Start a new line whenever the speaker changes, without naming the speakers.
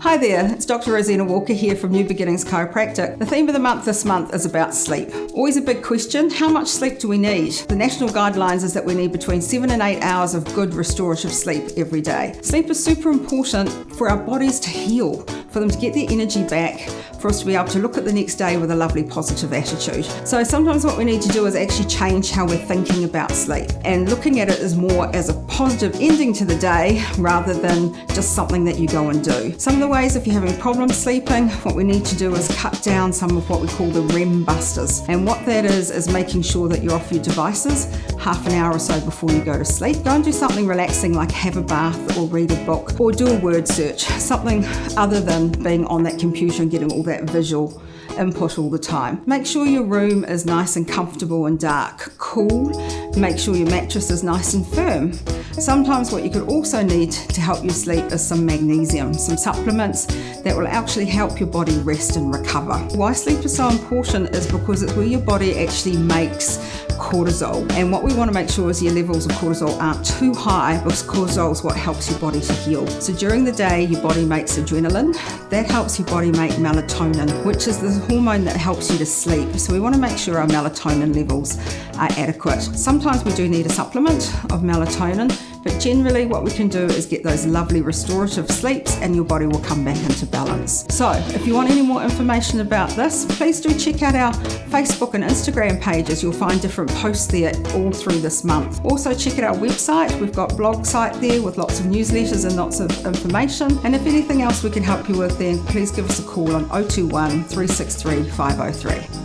Hi there, it's Dr. Rosina Walker here from New Beginnings Chiropractic. The theme of the month this month is about sleep. Always a big question, how much sleep do we need? The national guidelines is that we need between 7 and 8 hours of good restorative sleep every day. Sleep is super important for our bodies to heal, for them to get their energy back, for us to be able to look at the next day with a lovely positive attitude. So sometimes what we need to do is actually change how we're thinking about sleep and looking at it as more as a positive ending to the day rather than just something that you go and do. Some of the ways, if you're having problems sleeping, what we need to do is cut down some of what we call the REM busters. And what that is making sure that you're off your devices half an hour or so before you go to sleep. Go and do something relaxing like have a bath or read a book or do a word search, something other than being on that computer and getting all that visual input all the time. Make sure your room is nice and comfortable and dark, cool. Make sure your mattress is nice and firm. Sometimes what you could also need to help you sleep is some magnesium, some supplements that will actually help your body rest and recover. Why sleep is so important is because it's where your body actually makes cortisol, and what we want to make sure is your levels of cortisol aren't too high, because cortisol is what helps your body to heal. So during the day your body makes adrenaline, that helps your body make melatonin, which is the hormone that helps you to sleep. So we want to make sure our melatonin levels are adequate. Sometimes we do need a supplement of melatonin, but generally what we can do is get those lovely restorative sleeps and your body will come back into balance. So if you want any more information about this, please do check out our Facebook and Instagram pages. You'll find different posts there all through this month. Also check out our website. We've got a blog site there with lots of newsletters and lots of information. And if anything else we can help you with, then please give us a call on 021 363 503.